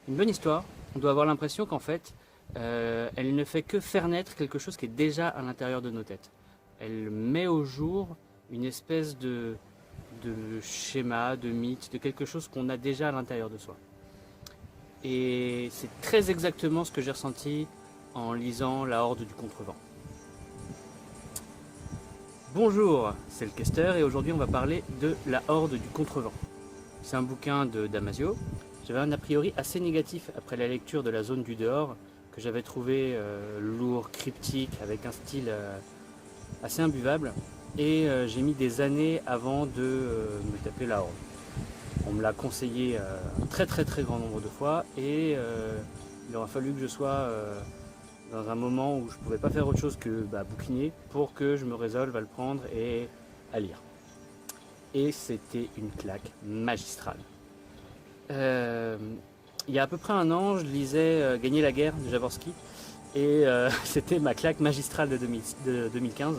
Une bonne histoire, on doit avoir l'impression qu'en fait, elle ne fait que faire naître quelque chose qui est déjà à l'intérieur de nos têtes. Elle met au jour une espèce de schéma, de mythe, de quelque chose qu'on a déjà à l'intérieur de soi. Et c'est très exactement ce que j'ai ressenti en lisant La Horde du Contrevent. Bonjour, c'est le Caster et aujourd'hui on va parler de La Horde du Contrevent. C'est un bouquin de Damasio. J'avais un a priori assez négatif après la lecture de La Zone du Dehors, que j'avais trouvé lourd, cryptique, avec un style assez imbuvable. Et j'ai mis des années avant de me taper La Horde. On me l'a conseillé un très grand nombre de fois et il aura fallu que je sois dans un moment où je ne pouvais pas faire autre chose que bouquiner pour que je me résolve à le prendre et à lire. Et c'était une claque magistrale. Il y a à peu près un an, je lisais Gagner la guerre de Jaworski et c'était ma claque magistrale de 2015.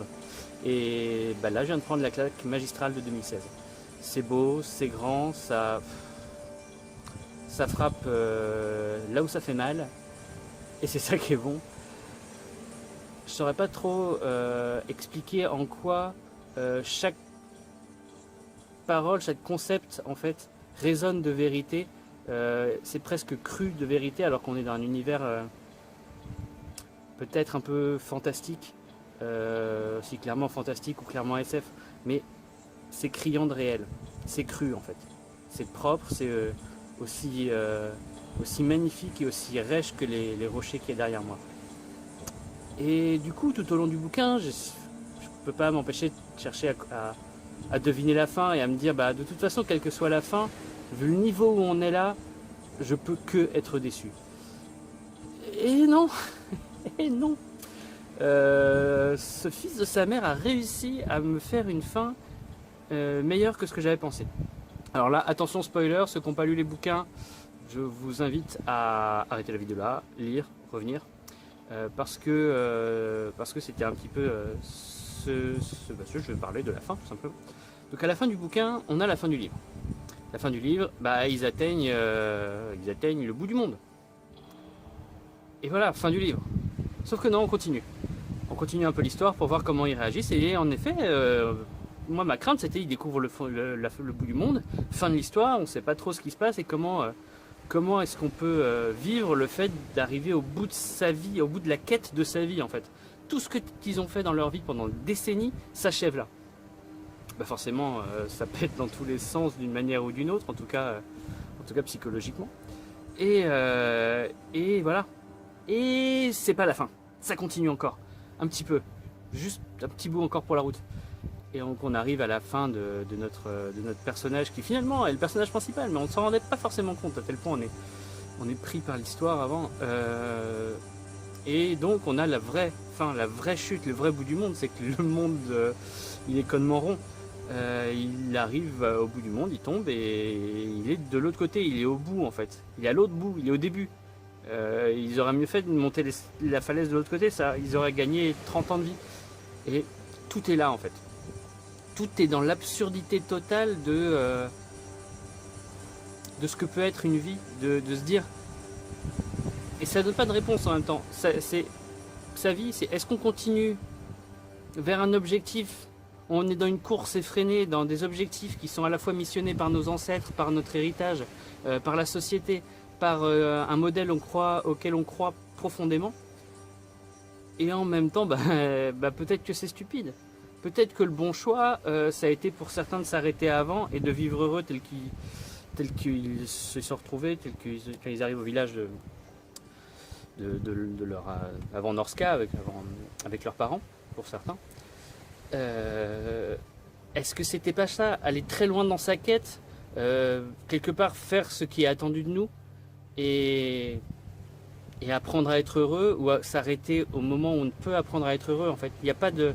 Et là, je viens de prendre la claque magistrale de 2016. C'est beau, c'est grand, ça frappe là où ça fait mal, et c'est ça qui est bon. Je saurais pas trop expliquer en quoi chaque parole, chaque concept en fait résonne de vérité. C'est presque cru de vérité alors qu'on est dans un univers peut-être un peu fantastique, si clairement fantastique ou clairement SF, mais c'est criant de réel, c'est cru en fait, c'est propre, c'est aussi magnifique et aussi rêche que les rochers qui est derrière moi. Et du coup, tout au long du bouquin, je ne peux pas m'empêcher de chercher à deviner la fin et à me dire, de toute façon, quelle que soit la fin, vu le niveau où on est là, je peux que être déçu. Et non, et non. Ce fils de sa mère a réussi à me faire une fin meilleure que ce que j'avais pensé. Alors là, attention spoiler, ceux qui n'ont pas lu les bouquins, je vous invite à arrêter la vidéo là, lire, revenir. Parce que c'était un petit peu je vais parler de la fin tout simplement. Donc à la fin du bouquin, on a la fin du livre. La fin du livre, ils atteignent le bout du monde. Et voilà, fin du livre. Sauf que non, on continue. On continue un peu l'histoire pour voir comment ils réagissent. Et en effet, moi ma crainte c'était ils découvrent le bout du monde, fin de l'histoire, on ne sait pas trop ce qui se passe et comment est-ce qu'on peut vivre le fait d'arriver au bout de sa vie, au bout de la quête de sa vie en fait. Tout ce qu'ils ont fait dans leur vie pendant des décennies s'achève là. Forcément, ça pète dans tous les sens d'une manière ou d'une autre, en tout cas psychologiquement. Et voilà. Et c'est pas la fin. Ça continue encore. Un petit peu. Juste un petit bout encore pour la route. Et donc on arrive à la fin de notre personnage qui finalement est le personnage principal, mais on ne s'en rendait pas forcément compte à tel point on est pris par l'histoire avant. Et donc on a la vraie fin, la vraie chute, le vrai bout du monde, c'est que le monde il est connement rond. Il arrive au bout du monde, il tombe et il est de l'autre côté, il est au bout en fait. Il est à l'autre bout, il est au début. Ils auraient mieux fait de monter la falaise de l'autre côté, ça, ils auraient gagné 30 ans de vie. Et tout est là en fait. Tout est dans l'absurdité totale de ce que peut être une vie, de se dire. Et ça donne pas de réponse en même temps. Sa vie, c'est est-ce qu'on continue vers un objectif? On est dans une course effrénée, dans des objectifs qui sont à la fois missionnés par nos ancêtres, par notre héritage, par la société, par un modèle auquel on croit profondément. Et en même temps, peut-être que c'est stupide. Peut-être que le bon choix, ça a été pour certains de s'arrêter avant et de vivre heureux tel qu'ils se sont retrouvés, quand ils arrivent au village de leur avant Norska, avec leurs parents, pour certains. Est-ce que c'était pas ça, aller très loin dans sa quête, quelque part faire ce qui est attendu de nous et apprendre à être heureux, ou à s'arrêter au moment où on ne peut apprendre à être heureux en fait. Il n'y a pas de...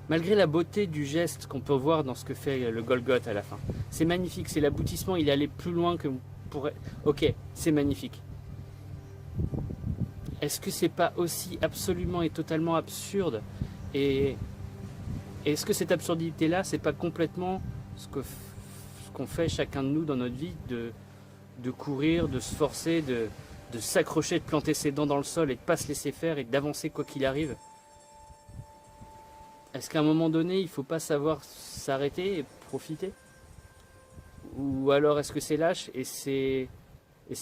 Malgré la beauté du geste qu'on peut voir dans ce que fait le Golgoth à la fin, c'est magnifique, c'est l'aboutissement, il est allé plus loin que pour... Ok, c'est magnifique. Est-ce que c'est pas aussi absolument et totalement absurde? Et est-ce que cette absurdité-là, c'est pas complètement ce qu'on fait chacun de nous dans notre vie, de courir, de se forcer, de s'accrocher, de planter ses dents dans le sol et de pas se laisser faire et d'avancer quoi qu'il arrive. Est-ce qu'à un moment donné, il ne faut pas savoir s'arrêter et profiter? Ou alors est-ce que c'est lâche et c'est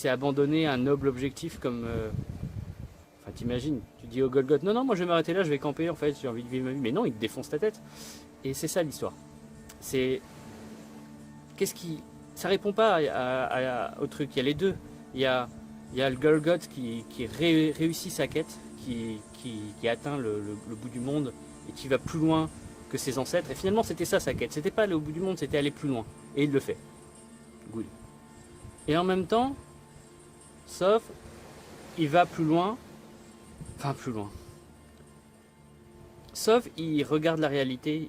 abandonner un noble objectif comme... Enfin, t'imagines, tu dis au Golgoth, non, non, moi je vais m'arrêter là, je vais camper, en fait, j'ai envie de vivre ma vie. Mais non, il te défonce ta tête. Et c'est ça l'histoire. C'est... Qu'est-ce qui... Ça répond pas au truc, il y a les deux. Il y a le Golgoth qui réussit sa quête, qui atteint le bout du monde et qui va plus loin que ses ancêtres. Et finalement, c'était ça sa quête. C'était pas aller au bout du monde, c'était aller plus loin. Et il le fait. Good. Et en même temps, sauf, il va plus loin. Enfin, plus loin. Sauf, il regarde la réalité.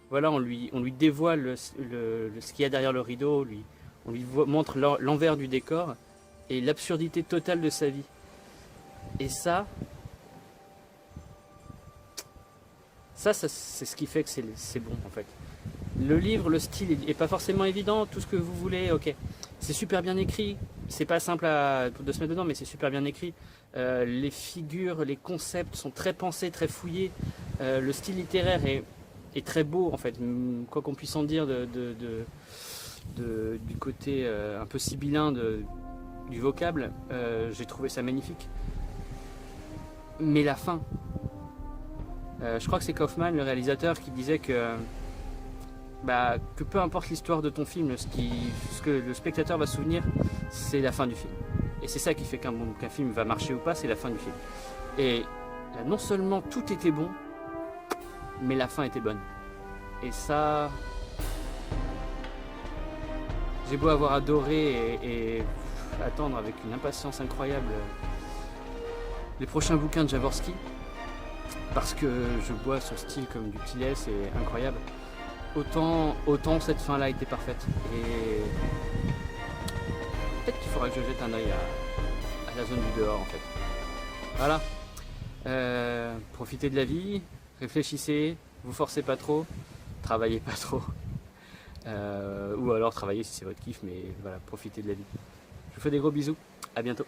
Voilà, on lui dévoile ce qu'il y a derrière le rideau. On lui montre l'envers du décor et l'absurdité totale de sa vie. Et ça c'est ce qui fait que c'est bon en fait. Le livre, le style est pas forcément évident, tout ce que vous voulez, ok. C'est super bien écrit, c'est pas simple de se mettre dedans, mais c'est super bien écrit. Les figures, les concepts sont très pensés, très fouillés. Le style littéraire est très beau en fait, quoi qu'on puisse en dire du côté un peu sibyllin du vocable, j'ai trouvé ça magnifique. Mais la fin, je crois que c'est Kaufman, le réalisateur, qui disait que peu importe l'histoire de ton film, ce que le spectateur va se souvenir, c'est la fin du film. Et c'est ça qui fait qu'un film va marcher ou pas, c'est la fin du film. Et non seulement tout était bon, mais la fin était bonne. Et ça, j'ai beau avoir adoré et attendre avec une impatience incroyable les prochains bouquins de Jaworski, parce que je bois son style comme du Tillet, c'est incroyable. Autant cette fin-là était parfaite. Et peut-être qu'il faudra que je jette un œil à la zone du dehors en fait. Voilà. Profitez de la vie, réfléchissez, vous forcez pas trop, travaillez pas trop. Ou alors travaillez si c'est votre kiff, mais voilà, profitez de la vie. Je vous fais des gros bisous, à bientôt.